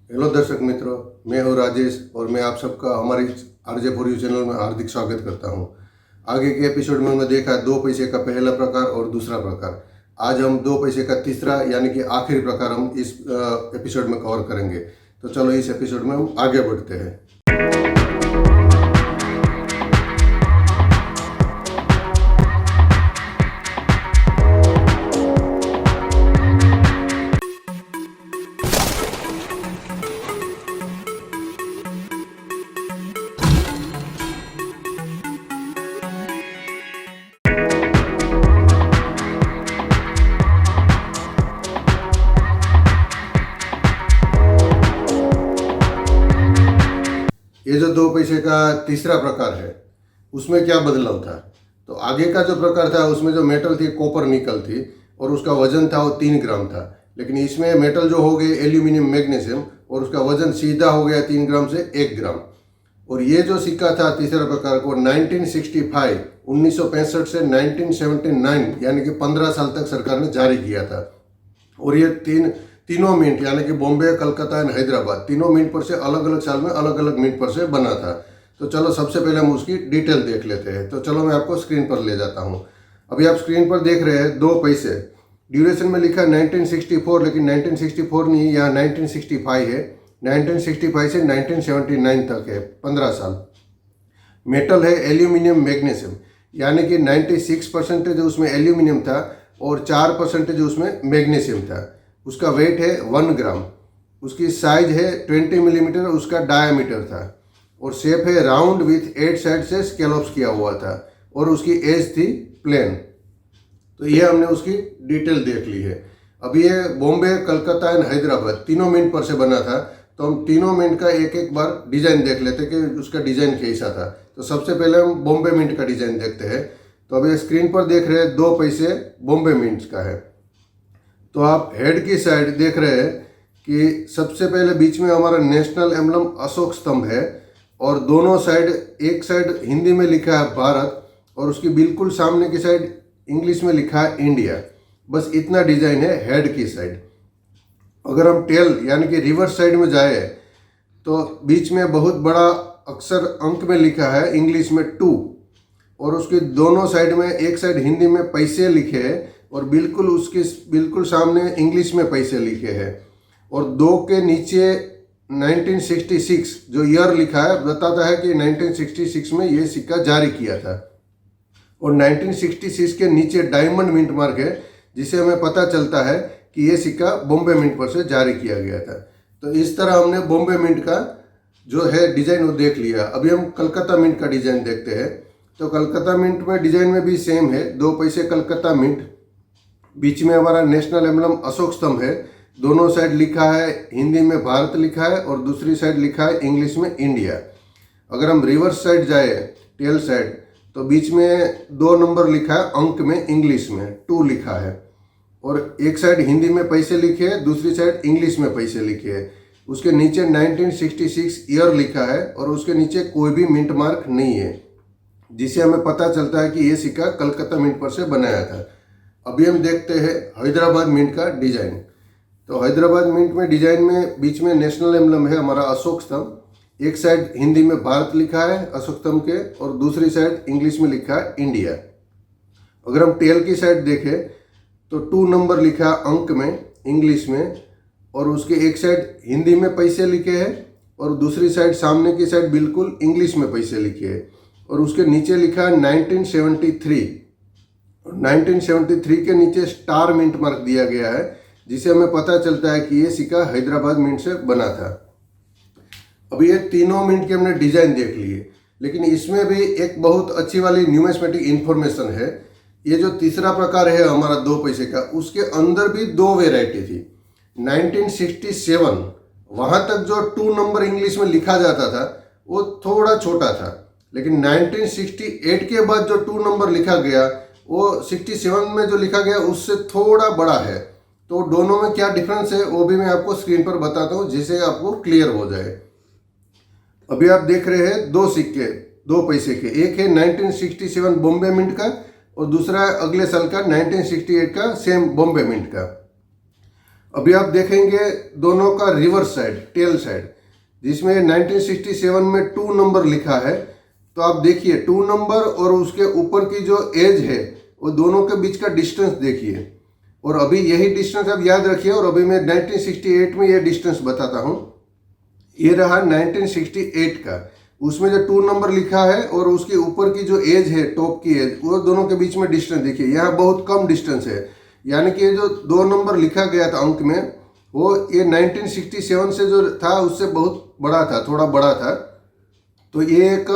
Hello दर्शक मित्रों, मैं हूं राजेश और मैं आप सबका हमारे आरजे फॉर यू चैनल में हार्दिक स्वागत करता हूं। आगे के एपिसोड में हमने देखा 2 पैसे का पहला प्रकार और दूसरा प्रकार। आज हम 2 पैसे का तीसरा यानी कि आखिरी प्रकार हम इस एपिसोड में कवर करेंगे। तो चलो इस एपिसोड में हम आगे बढ़ते हैं। ये जो 2 पैसे का तीसरा प्रकार है उसमें क्या बदलाव था? तो आगे का जो प्रकार था उसमें जो मेटल थी कॉपर निकल थी और उसका वजन था वो 3 ग्राम था। लेकिन इसमें मेटल जो हो गए एल्यूमिनियम मैग्नीशियम और उसका वजन सीधा हो गया 3 ग्राम से 1 ग्राम। और ये जो सिक्का था तीसरा प्रकार को 1965 से 1979 यानी कि 15 साल तक सरकार ने जारी किया था। और ये तीनों मिंट यानी कि बॉम्बे, कलकत्ता एंड हैदराबाद तीनों मिंट पर से अलग अलग साल में अलग अलग मिंट पर से बना था। तो चलो सबसे पहले हम उसकी डिटेल देख लेते हैं। तो चलो मैं आपको स्क्रीन पर ले जाता हूँ। अभी आप स्क्रीन पर देख रहे हैं 2 पैसे। ड्यूरेशन में लिखा 1964, लेकिन 1964 नहीं, यहाँ 1965 है। 1965 से 1979 तक है, 15 साल। मेटल है एल्यूमिनियम मैग्नीशियम, यानी कि 96% उसमें एल्यूमिनियम था और 4% उसमें मैग्नीशियम था। उसका वेट है 1 ग्राम। उसकी साइज है 20 मिलीमीटर, उसका डायमीटर था। और शेप है राउंड विथ 8 साइड से स्केलोप्स किया हुआ था और उसकी एज थी प्लेन। तो ये हमने उसकी डिटेल देख ली है। अभी ये बॉम्बे, कलकत्ता एंड हैदराबाद तीनों मिनट पर से बना था। तो हम तीनों मिनट का एक एक बार डिजाइन देख लेते कि उसका डिजाइन कैसा था। तो सबसे पहले हम बॉम्बे मिंट का डिजाइन देखते हैं। तो अभी स्क्रीन पर देख रहे हैं 2 पैसे बॉम्बे मिंट का है। तो आप हेड की साइड देख रहे हैं कि सबसे पहले बीच में हमारा नेशनल एम्बलम अशोक स्तंभ है और दोनों साइड, एक साइड हिंदी में लिखा है भारत और उसकी बिल्कुल सामने की साइड इंग्लिश में लिखा है इंडिया। बस इतना डिजाइन है हेड की साइड। अगर हम टेल यानी कि रिवर्स साइड में जाए तो बीच में बहुत बड़ा अक्षर अंक में लिखा है इंग्लिश में 2 और उसके दोनों साइड में, एक साइड हिंदी में पैसे लिखे हैं और उसके बिल्कुल सामने इंग्लिश में पैसे लिखे हैं। और 2 के नीचे 1966 जो ईयर लिखा है बताता है कि 1966 में ये सिक्का जारी किया था। और 1966 के नीचे डायमंड मिंट मार्क है, जिसे हमें पता चलता है कि ये सिक्का बॉम्बे मिंट पर से जारी किया गया था। तो इस तरह हमने बॉम्बे मिंट का जो है डिजाइन वो देख लिया। अभी हम कलकत्ता मिंट का डिजाइन देखते हैं। तो कलकत्ता मिंट में डिजाइन में भी सेम है, 2 पैसे कलकत्ता मिंट। बीच में हमारा नेशनल एम्बलम अशोक स्तंभ है। दोनों साइड लिखा है हिंदी में भारत लिखा है और दूसरी साइड लिखा है इंग्लिश में इंडिया। अगर हम रिवर्स साइड जाए टेल साइड तो बीच में 2 नंबर लिखा है अंक में इंग्लिश में 2 लिखा है और एक साइड हिंदी में पैसे लिखे हैं, दूसरी साइड इंग्लिश में पैसे लिखे हैं। उसके नीचे 1966 ईयर लिखा है और उसके नीचे कोई भी मिंट मार्क नहीं है, जिसे हमें पता चलता है कि ये सिक्का कलकत्ता मिंट पर से बनाया था। अभी हम देखते हैं हैदराबाद मिंट का डिजाइन। तो हैदराबाद मिंट में डिजाइन में बीच में नेशनल एम्बलम है हमारा अशोक स्तंभ। एक साइड हिंदी में भारत लिखा है अशोक स्तंभ के और दूसरी साइड इंग्लिश में लिखा है इंडिया। अगर हम टेल की साइड देखें तो 2 नंबर लिखा अंक में इंग्लिश में और उसके एक साइड हिंदी में पैसे लिखे हैं और दूसरी साइड सामने की साइड बिल्कुल इंग्लिश में पैसे लिखे हैं और उसके नीचे लिखा है 1973। 1973 के नीचे स्टार मिंट मार्क दिया गया है, जिसे हमें पता चलता है कि ये सिक्का हैदराबाद मिंट से बना था। अभी ये तीनों मिंट के हमने डिजाइन देख लिए, लेकिन इसमें भी एक बहुत अच्छी वाली न्यूमिस्मेटिक इंफॉर्मेशन है। ये जो तीसरा प्रकार है हमारा 2 पैसे का, उसके अंदर भी 2 वेराइटी थी। 1967 वहां तक जो 2 नंबर इंग्लिश में लिखा जाता था वो थोड़ा छोटा था, लेकिन 1968 के बाद जो 2 नंबर लिखा गया वो 67 में जो लिखा गया उससे थोड़ा बड़ा है। तो दोनों में क्या डिफरेंस है वो भी मैं आपको स्क्रीन पर बताता हूँ, जिससे आपको क्लियर हो जाए। अभी आप देख रहे हैं 2 सिक्के 2 पैसे के। एक है 1967 बॉम्बे मिंट का और दूसरा है अगले साल का 1968 का सेम बॉम्बे मिंट का। अभी आप देखेंगे दोनों का रिवर्स साइड, टेल साइड, जिसमें 1967 में 2 नंबर लिखा है। तो आप देखिए 2 नंबर और उसके ऊपर की जो एज है वो दोनों के बीच का डिस्टेंस देखिए, और अभी यही डिस्टेंस आप याद रखिए। और अभी मैं 1968 में ये डिस्टेंस बताता हूँ। ये रहा 1968 का, उसमें जो 2 नंबर लिखा है और उसके ऊपर की जो एज है, टॉप की एज, वो दोनों के बीच में डिस्टेंस देखिए, यहाँ बहुत कम डिस्टेंस है। यानी कि ये जो 2 नंबर लिखा गया था अंक में, वो ये 1967 से जो था उससे बहुत बड़ा था, थोड़ा बड़ा था। तो ये एक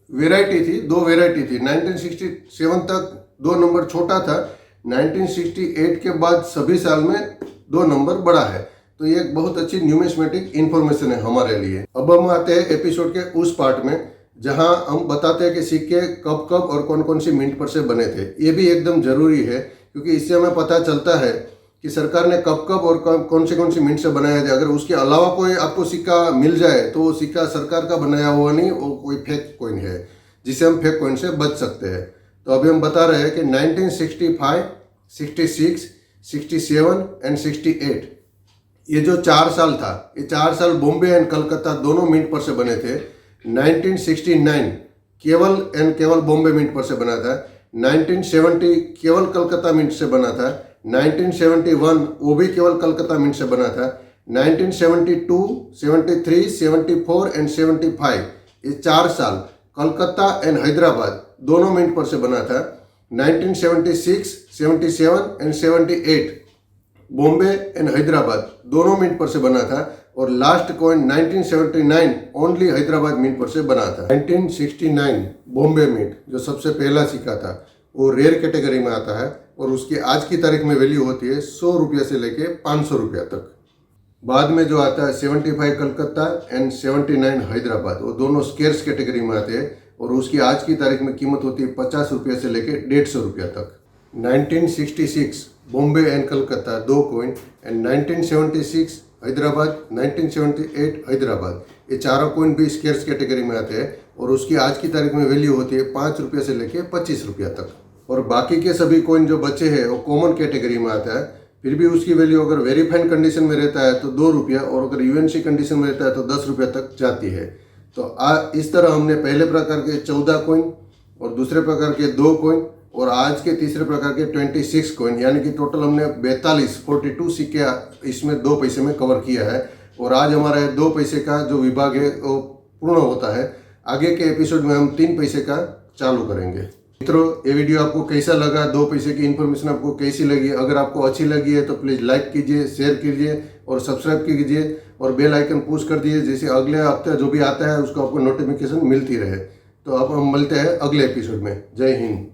वेराइटी थी, 2 वेराइटी थी। 1967 तक 2 नंबर छोटा था, 1968 के बाद सभी साल में 2 नंबर बड़ा है। तो ये एक बहुत अच्छी न्यूमिस्मेटिक इंफॉर्मेशन है हमारे लिए। अब हम आते हैं एपिसोड के उस पार्ट में जहां हम बताते हैं कि सिक्के कब कब और कौन कौन सी मिंट पर से बने थे। ये भी एकदम जरूरी है, क्योंकि इससे हमें पता चलता है कि सरकार ने कब कब और कौन सी मिंट से बनाया थे। अगर उसके अलावा कोई आपको सिक्का मिल जाए तो वो सिक्का सरकार का बनाया हुआ नहीं, वो कोई फेक कॉइन है, जिससे हम फेक कॉइन से बच सकते हैं। तो अभी हम बता रहे हैं कि 1965, 66, 67 एंड 68, ये जो 4 साल था, ये 4 साल बॉम्बे एंड कलकत्ता दोनों मिंट पर से बने थे। 1969 केवल बॉम्बे मिंट पर से बना था। 1970 केवल कलकत्ता मिंट से बना था। 1971 वो भी केवल कलकत्ता मिंट से बना था। 1972, 73, 74 एंड 75, ये 4 साल कलकत्ता एंड हैदराबाद दोनों मिंट पर से बना था। 1976, 77 एंड 78 बॉम्बे एंड हैदराबाद दोनों मिंट पर से बना था। और last coin 1979 only Hyderabad mint पर से बना था। 1969 बॉम्बे मिंट जो सबसे पहला सिक्का था, वो रेयर कैटेगरी में आता है और उसकी आज की तारीख में वैल्यू होती है 100 रुपये से लेके 500 रुपया तक। बाद में जो आता है 75 कलकत्ता एंड 79 हैदराबाद, वो दोनों स्केर्स कैटेगरी में आते हैं और उसकी आज की तारीख में कीमत होती है 50 रुपये से लेके 150 रुपया तक। 1966 Bombay and Calcutta 2 coin and 1976 Hyderabad, 1978 Hyderabad, ये चारों कॉइन भी स्केर्स कैटेगरी में आते हैं और उसकी आज की तारीख में वैल्यू होती है 5 रुपये से लेके 25 रुपया तक। और बाकी के सभी कॉइन जो बचे हैं वो कॉमन कैटेगरी में आता है, फिर भी उसकी वैल्यू अगर वेरी फाइन कंडीशन में रहता है तो 2 रुपया, और अगर यूएनसी कंडीशन में रहता है तो 10 रुपये तक जाती है। तो इस तरह हमने पहले प्रकार के 14 कॉइन और दूसरे प्रकार के 2 कॉइन और आज के तीसरे प्रकार के 26 कॉइन, यानी कि टोटल हमने 42 सिक्के इसमें 2 पैसे में कवर किया है। और आज हमारा 2 पैसे का जो विभाग है वो पूर्ण होता है। आगे के एपिसोड में हम 3 पैसे का चालू करेंगे। मित्रों, ये वीडियो आपको कैसा लगा, 2 पैसे की इन्फॉर्मेशन आपको कैसी लगी? अगर आपको अच्छी लगी है तो प्लीज़ लाइक कीजिए, शेयर कीजिए और सब्सक्राइब कीजिए और बेल आइकन पुश कर दीजिए, जैसे अगले हफ्ते जो भी आता है उसको आपको नोटिफिकेशन मिलती रहे। तो अब हम मिलते हैं अगले एपिसोड में। जय हिंद।